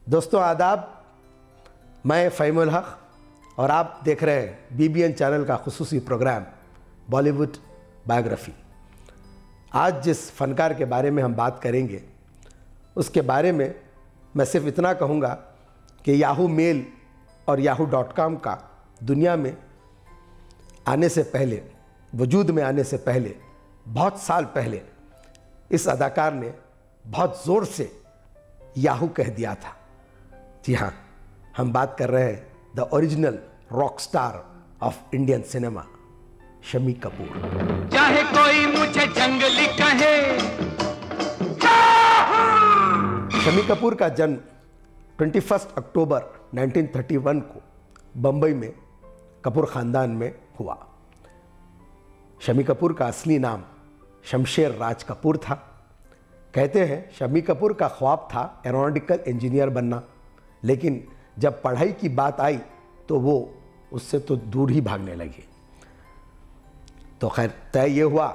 दोस्तों आदाब, मैं फ़हीमुल हक और आप देख रहे हैं BBN चैनल का खुसूसी प्रोग्राम बॉलीवुड बायोग्राफी। आज जिस फ़नकार के बारे में हम बात करेंगे उसके बारे में मैं सिर्फ इतना कहूँगा कि याहू मेल और yahoo.com का दुनिया में आने से पहले, वजूद में आने से पहले, बहुत साल पहले इस अदाकार ने बहुत ज़ोर से याहू कह दिया था। जी हाँ, हम बात कर रहे हैं the original rock star of Indian cinema, Shammi Kapoor. चाहे कोई मुझे जंगली कहे। शम्मी कपूर का जन्म 21 अक्टूबर 1931 को बम्बई में कपूर ख़ानदान में हुआ। शम्मी कपूर का असली नाम शमशेर राज कपूर था। कहते हैं शम्मी कपूर का ख्वाब था एरोनॉटिकल इंजीनियर बनना, लेकिन जब पढ़ाई की बात आई तो वो उससे तो दूर ही भागने लगे। तो खैर तय ये हुआ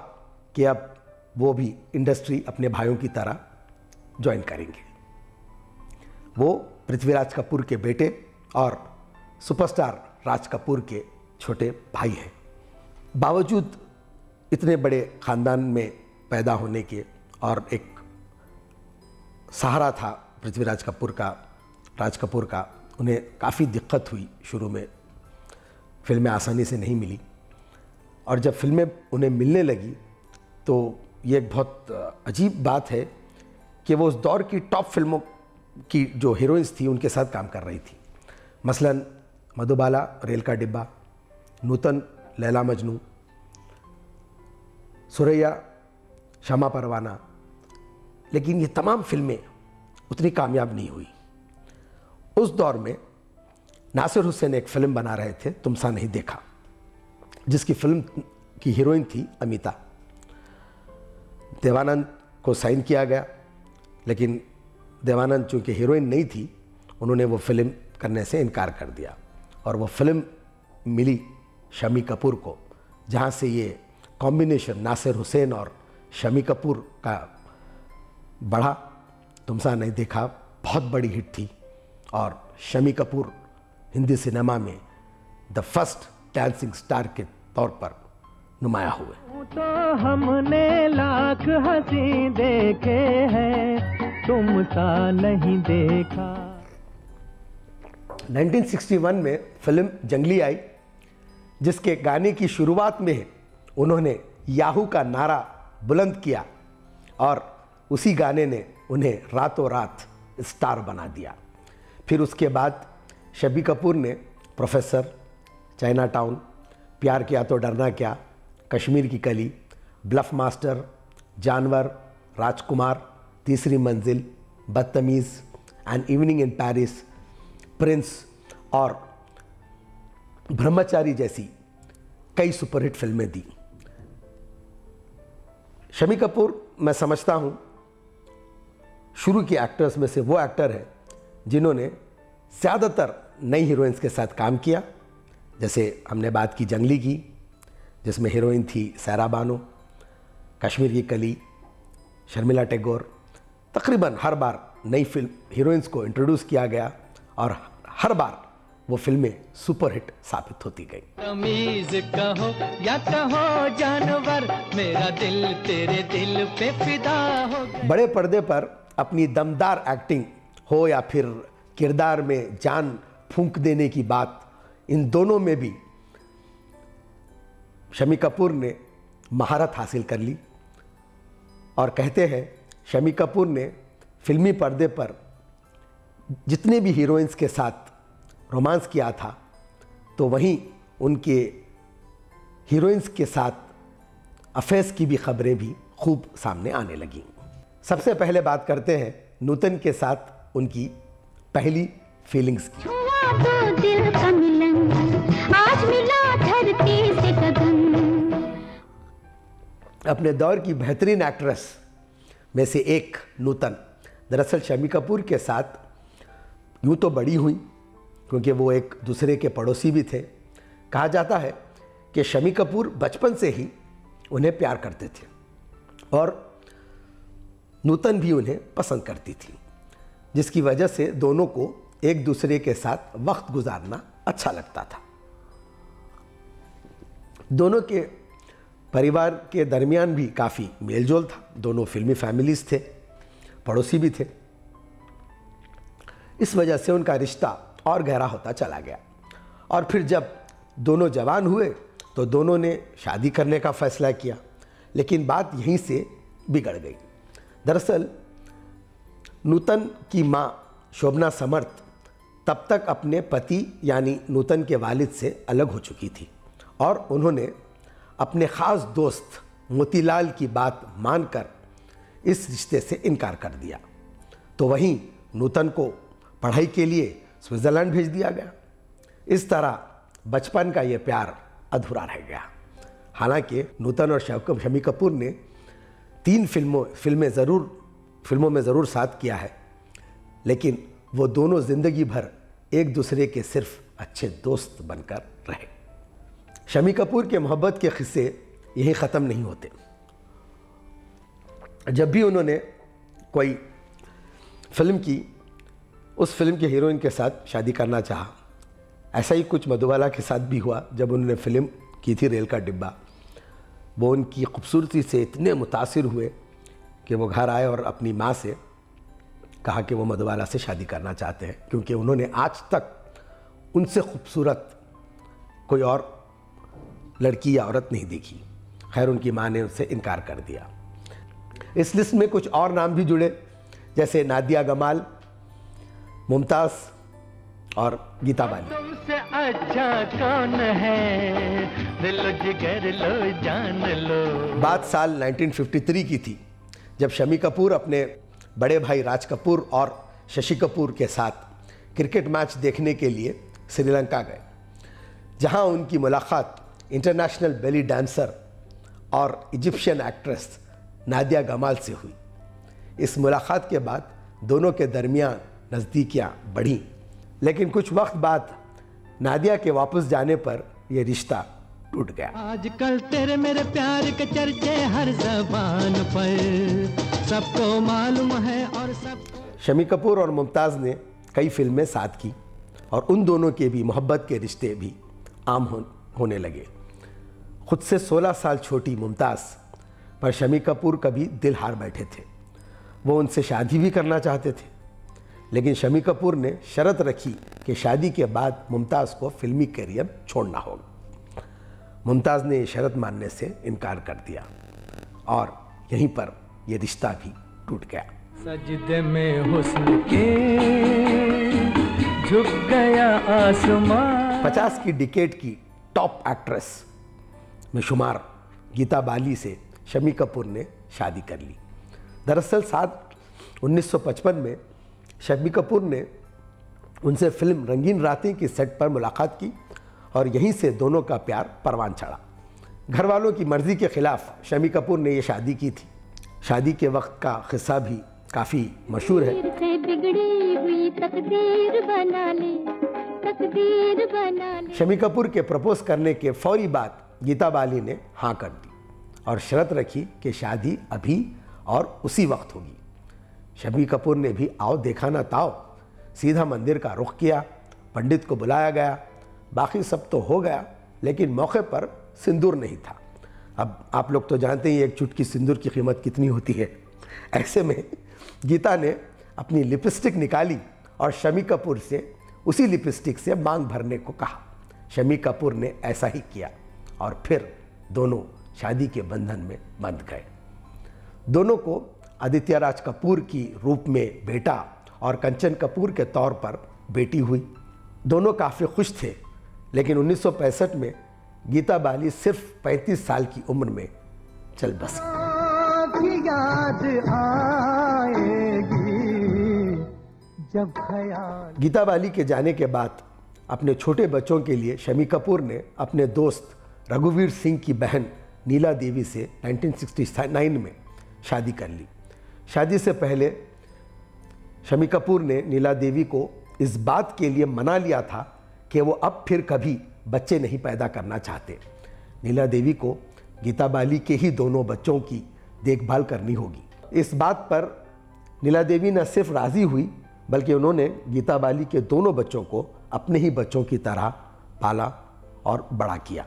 कि अब वो भी इंडस्ट्री अपने भाइयों की तरह ज्वाइन करेंगे। वो पृथ्वीराज कपूर के बेटे और सुपरस्टार राज कपूर के छोटे भाई हैं। बावजूद इतने बड़े ख़ानदान में पैदा होने के और एक सहारा था पृथ्वीराज कपूर का, राज कपूर का, उन्हें काफ़ी दिक्कत हुई। शुरू में फिल्में आसानी से नहीं मिली और जब फिल्में उन्हें मिलने लगी तो ये एक बहुत अजीब बात है कि वो उस दौर की टॉप फिल्मों की जो हीरोइंस थी उनके साथ काम कर रही थी। मसलन मधुबाला, रेल का डिब्बा, नूतन, लैला मजनू, सुरैया, शमा परवाना, लेकिन ये तमाम फिल्में उतनी कामयाब नहीं हुई। उस दौर में नासिर हुसैन एक फ़िल्म बना रहे थे, तुम सा नहीं देखा, जिसकी फिल्म की हीरोइन थी अमिता। देवानंद को साइन किया गया, लेकिन देवानंद चूँकि हीरोइन नहीं थी, उन्होंने वो फिल्म करने से इनकार कर दिया और वो फिल्म मिली शम्मी कपूर को, जहाँ से ये कॉम्बिनेशन नासिर हुसैन और शम्मी कपूर का बढ़ा। तुम सा नहीं देखा बहुत बड़ी हिट थी और शम्मी कपूर हिंदी सिनेमा में द फर्स्ट डांसिंग स्टार के तौर पर नुमाया हुए। तो हमने लाख हंसी देखे हैं, तुम सा नहीं देखा। 1961 में फिल्म जंगली आई, जिसके गाने की शुरुआत में उन्होंने याहू का नारा बुलंद किया और उसी गाने ने उन्हें रातों रात स्टार बना दिया। फिर उसके बाद शम्मी कपूर ने प्रोफेसर, चाइना टाउन, प्यार किया तो डरना क्या, कश्मीर की कली, ब्लफ मास्टर, जानवर, Rajkumar, Teesri Manzil, Badtameez, an evening in Paris, Prince और ब्रह्मचारी जैसी कई सुपरहिट फिल्में दी। शम्मी कपूर मैं समझता हूँ शुरू के एक्टर्स में से वो एक्टर है जिन्होंने ज़्यादातर नई हीरोइंस के साथ काम किया। जैसे हमने बात की जंगली की, जिसमें हीरोइन थी सैरा बानो, कश्मीर की कली, शर्मिला टैगोर। तकरीबन हर बार नई फिल्म हीरोइंस को इंट्रोड्यूस किया गया और हर बार वो फिल्में सुपरहिट साबित होती गई। तमीज कहो या कहो जानवर, मेरा दिल तेरे दिल पे फिदा हो। बड़े पर्दे पर अपनी दमदार एक्टिंग हो या फिर किरदार में जान फूंक देने की बात, इन दोनों में भी शम्मी कपूर ने महारत हासिल कर ली। और कहते हैं शम्मी कपूर ने फिल्मी पर्दे पर जितने भी हीरोइंस के साथ रोमांस किया था, तो वहीं उनके हीरोइंस के साथ अफेयर्स की भी खबरें भी खूब सामने आने लगीं। सबसे पहले बात करते हैं नूतन के साथ उनकी पहली फीलिंग्स की। तो दिल का मिलन, आज मिला धरती से गगन। अपने दौर की बेहतरीन एक्ट्रेस में से एक नूतन दरअसल शम्मी कपूर के साथ यूँ तो बड़ी हुई, क्योंकि वो एक दूसरे के पड़ोसी भी थे। कहा जाता है कि शम्मी कपूर बचपन से ही उन्हें प्यार करते थे और नूतन भी उन्हें पसंद करती थी। जिसकी वजह से दोनों को एक दूसरे के साथ वक्त गुजारना अच्छा लगता था। दोनों के परिवार के दरमियान भी काफ़ी मेलजोल था। दोनों फिल्मी फैमिलीज थे, पड़ोसी भी थे। इस वजह से उनका रिश्ता और गहरा होता चला गया। और फिर जब दोनों जवान हुए तो दोनों ने शादी करने का फैसला किया, लेकिन बात यहीं से बिगड़ गई। दरअसल नूतन की मां शोभना समर्थ तब तक अपने पति यानी नूतन के वालिद से अलग हो चुकी थी और उन्होंने अपने ख़ास दोस्त मोतीलाल की बात मानकर इस रिश्ते से इनकार कर दिया। तो वहीं नूतन को पढ़ाई के लिए स्विट्ज़रलैंड भेज दिया गया। इस तरह बचपन का ये प्यार अधूरा रह गया। हालांकि नूतन और शम्मी कपूर ने 3 फिल्मों में ज़रूर साथ किया है, लेकिन वो दोनों ज़िंदगी भर एक दूसरे के सिर्फ अच्छे दोस्त बनकर रहे। शम्मी कपूर के मोहब्बत के किस्से यहीं ख़त्म नहीं होते। जब भी उन्होंने कोई फिल्म की, उस फिल्म के हीरोइन के साथ शादी करना चाहा। ऐसा ही कुछ मधुबाला के साथ भी हुआ जब उन्होंने फिल्म की थी रेल का डिब्बा। वो उनकी खूबसूरती से इतने मुतासिर हुए कि वो घर आए और अपनी माँ से कहा कि वो मधुबाला से शादी करना चाहते हैं, क्योंकि उन्होंने आज तक उनसे खूबसूरत कोई और लड़की या औरत नहीं देखी। खैर, उनकी माँ ने उससे इनकार कर दिया। इस लिस्ट में कुछ और नाम भी जुड़े, जैसे नादिया गमाल, मुमताज़ और गीता बाली। तुमसे अच्छा कौन है, दिलो जिगर लो जान लो। बात साल 1953 की थी, जब शम्मी कपूर अपने बड़े भाई राज कपूर और शशि कपूर के साथ क्रिकेट मैच देखने के लिए श्रीलंका गए, जहां उनकी मुलाकात इंटरनेशनल बेली डांसर और इजिप्शियन एक्ट्रेस नादिया गमाल से हुई। इस मुलाकात के बाद दोनों के दरमियान नज़दीकियां बढ़ीं, लेकिन कुछ वक्त बाद नादिया के वापस जाने पर यह रिश्ता टूट गया। आजकल तेरे मेरे प्यार के चर्चे हर ज़बान पर, सबको मालूम है और सबको। शम्मी कपूर और मुमताज़ ने कई फिल्में साथ की और उन दोनों के भी मोहब्बत के रिश्ते भी आम होने लगे। खुद से 16 साल छोटी मुमताज़ पर शम्मी कपूर कभी दिल हार बैठे थे। वो उनसे शादी भी करना चाहते थे, लेकिन शम्मी कपूर ने शर्त रखी कि शादी के बाद मुमताज़ को फिल्मी करियर छोड़ना होगा। मुमताज़ ने शर्त मानने से इनकार कर दिया और यहीं पर यह रिश्ता भी टूट गया। सजदे में हुस्न के झुक गया आसमां। 50 की डिकेड की टॉप एक्ट्रेस में शुमार गीता बाली से शम्मी कपूर ने शादी कर ली। दरअसल साल 1955 में शम्मी कपूर ने उनसे फिल्म रंगीन रातें की सेट पर मुलाकात की और यहीं से दोनों का प्यार परवान चढ़ा। घर वालों की मर्जी के खिलाफ शम्मी कपूर ने ये शादी की थी। शादी के वक्त का किस्सा भी काफ़ी मशहूर है। बिगड़ी हुई तकदीर बना ले, तकदीर बना ले। शम्मी कपूर के प्रपोज करने के फौरी बाद गीता बाली ने हाँ कर दी और शर्त रखी कि शादी अभी और उसी वक्त होगी। शम्मी कपूर ने भी आओ देखा ना ताओ, सीधा मंदिर का रुख किया, पंडित को बुलाया गया। बाकी सब तो हो गया, लेकिन मौके पर सिंदूर नहीं था। अब आप लोग तो जानते ही एक चुटकी सिंदूर की कीमत कितनी होती है। ऐसे में गीता ने अपनी लिपस्टिक निकाली और शम्मी कपूर से उसी लिपस्टिक से मांग भरने को कहा। शम्मी कपूर ने ऐसा ही किया और फिर दोनों शादी के बंधन में बंध गए। दोनों को आदित्य राज कपूर की रूप में बेटा और कंचन कपूर के तौर पर बेटी हुई। दोनों काफ़ी खुश थे, लेकिन 1965 में गीता बाली सिर्फ 35 साल की उम्र में चल बसी। याद आएगी जब ख्याल। गीता बाली के जाने के बाद अपने छोटे बच्चों के लिए शम्मी कपूर ने अपने दोस्त रघुवीर सिंह की बहन नीला देवी से 1969 में शादी कर ली। शादी से पहले शम्मी कपूर ने नीला देवी को इस बात के लिए मना लिया था कि वो अब फिर कभी बच्चे नहीं पैदा करना चाहते। नीला देवी को गीता बाली के ही दोनों बच्चों की देखभाल करनी होगी। इस बात पर नीला देवी न सिर्फ राज़ी हुई, बल्कि उन्होंने गीता बाली के दोनों बच्चों को अपने ही बच्चों की तरह पाला और बड़ा किया।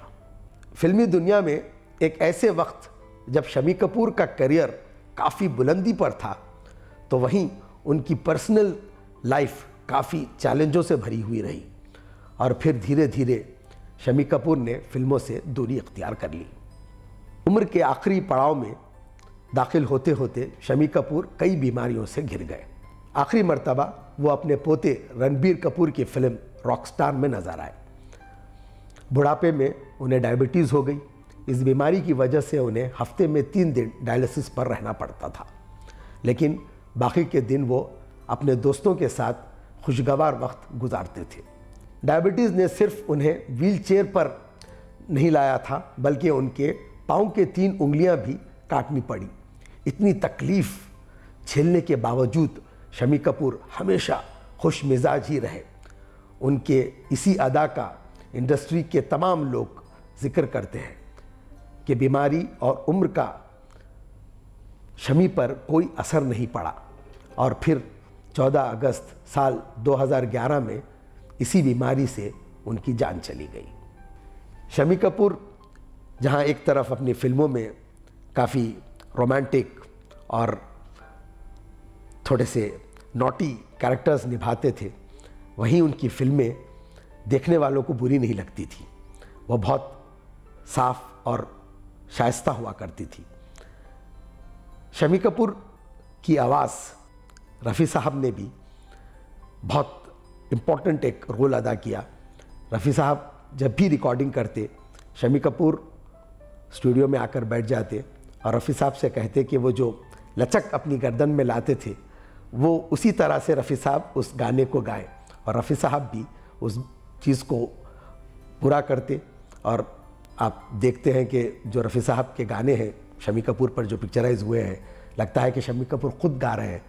फिल्मी दुनिया में एक ऐसे वक्त जब शम्मी कपूर का करियर काफ़ी बुलंदी पर था, तो वहीं उनकी पर्सनल लाइफ काफ़ी चैलेंजों से भरी हुई रही और फिर धीरे धीरे शम्मी कपूर ने फिल्मों से दूरी इख्तियार कर ली। उम्र के आखिरी पड़ाव में दाखिल होते होते शम्मी कपूर कई बीमारियों से घिर गए। आखिरी मर्तबा वो अपने पोते रणबीर कपूर की फिल्म रॉकस्टार में नजर आए। बुढ़ापे में उन्हें डायबिटीज़ हो गई। इस बीमारी की वजह से उन्हें हफ्ते में 3 दिन डायलिसिस पर रहना पड़ता था, लेकिन बाकी के दिन वो अपने दोस्तों के साथ खुशगवार वक्त गुजारते थे। डायबिटीज़ ने सिर्फ उन्हें व्हीलचेयर पर नहीं लाया था, बल्कि उनके पाँव के 3 उंगलियां भी काटनी पड़ी। इतनी तकलीफ झेलने के बावजूद शम्मी कपूर हमेशा खुश मिजाज ही रहे। उनके इसी अदा का इंडस्ट्री के तमाम लोग जिक्र करते हैं कि बीमारी और उम्र का शम्मी पर कोई असर नहीं पड़ा और फिर 14 अगस्त साल 2011 में इसी बीमारी से उनकी जान चली गई। शम्मी कपूर जहां एक तरफ अपनी फिल्मों में काफ़ी रोमांटिक और थोड़े से नॉटी कैरेक्टर्स निभाते थे, वहीं उनकी फिल्में देखने वालों को बुरी नहीं लगती थी। वो बहुत साफ और शाइस्ता हुआ करती थी। शम्मी कपूर की आवाज़ रफ़ी साहब ने भी बहुत इम्पोर्टेंट एक रोल अदा किया। रफ़ी साहब जब भी रिकॉर्डिंग करते, शम्मी कपूर स्टूडियो में आकर बैठ जाते और रफ़ी साहब से कहते कि वो जो लचक अपनी गर्दन में लाते थे, वो उसी तरह से रफ़ी साहब उस गाने को गाएं, और रफ़ी साहब भी उस चीज़ को पूरा करते। और आप देखते हैं कि जो रफ़ी साहब के गाने हैं शम्मी कपूर पर जो पिक्चराइज हुए हैं, लगता है कि शम्मी कपूर खुद गा रहे हैं।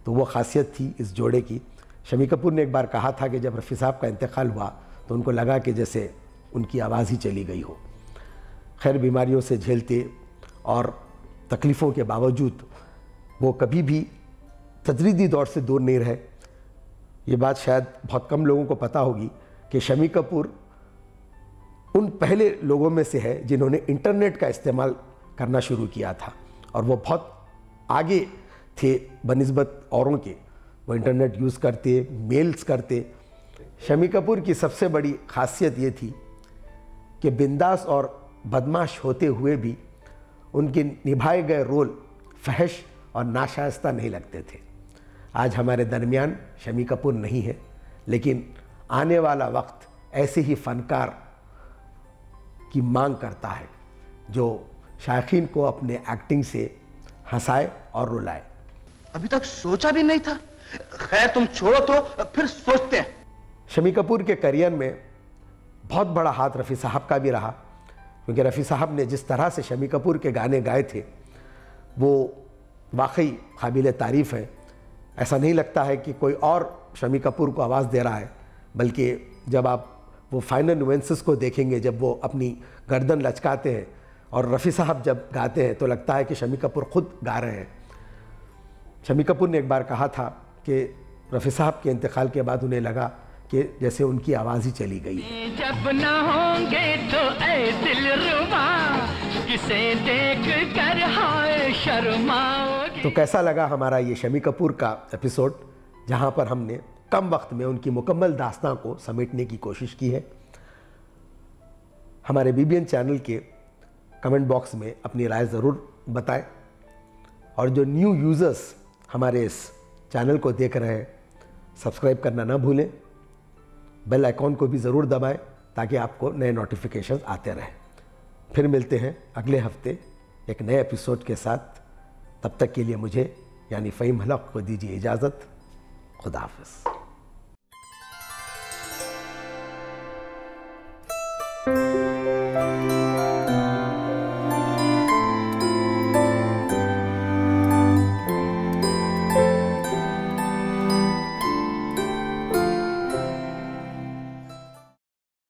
तो वो खासियत थी इस जोड़े की। शम्मी कपूर ने एक बार कहा था कि जब रफ़ी साहब का इंतकाल हुआ तो उनको लगा कि जैसे उनकी आवाज़ ही चली गई हो। खैर, बीमारियों से झेलते और तकलीफ़ों के बावजूद वो कभी भी तजरीदी दौर से दूर नहीं रहे। ये बात शायद बहुत कम लोगों को पता होगी कि शम्मी कपूर उन पहले लोगों में से है जिन्होंने इंटरनेट का इस्तेमाल करना शुरू किया था, और वो बहुत आगे थे बनिस्बत औरों के। वो इंटरनेट यूज़ करते, मेल्स करते। शम्मी कपूर की सबसे बड़ी खासियत ये थी कि बिंदास और बदमाश होते हुए भी उनके निभाए गए रोल फहश और नाशाइस्ता नहीं लगते थे। आज हमारे दरमियान शम्मी कपूर नहीं है, लेकिन आने वाला वक्त ऐसे ही फनकार की मांग करता है जो शायकीन को अपने एक्टिंग से हंसाए और रुलाए। अभी तक सोचा भी नहीं था। खैर, तुम छोड़ो तो फिर सोचते हैं। शम्मी कपूर के करियर में बहुत बड़ा हाथ रफ़ी साहब का भी रहा, क्योंकि रफ़ी साहब ने जिस तरह से शम्मी कपूर के गाने गाए थे वो वाकई काबिल तारीफ़ है। ऐसा नहीं लगता है कि कोई और शम्मी कपूर को आवाज़ दे रहा है, बल्कि जब आप वो फाइनल नुएंसेस को देखेंगे, जब वो अपनी गर्दन लचकाते हैं और रफ़ी साहब जब गाते हैं, तो लगता है कि शम्मी कपूर खुद गा रहे हैं। शम्मी कपूर ने एक बार कहा था कि रफ़ी साहब के इंतकाल के बाद उन्हें लगा कि जैसे उनकी आवाज़ ही चली गई है। जब न होंगे तो ऐ दिलरुबा, किसे देख कर हाय शर्माओगे। तो कैसा लगा हमारा ये शम्मी कपूर का एपिसोड, जहाँ पर हमने कम वक्त में उनकी मुकम्मल दास्तां को समेटने की कोशिश की है। हमारे BBN चैनल के कमेंट बॉक्स में अपनी राय ज़रूर बताएं, और जो न्यू यूज़र्स हमारे इस चैनल को देख रहे हैं, सब्सक्राइब करना ना भूलें। बेल आइकॉन को भी ज़रूर दबाएं ताकि आपको नए नोटिफिकेशंस आते रहें। फिर मिलते हैं अगले हफ्ते एक नए एपिसोड के साथ। तब तक के लिए मुझे यानी फ़हीम हलक को दीजिए इजाज़त। खुदा हाफ़िज़। Thank you.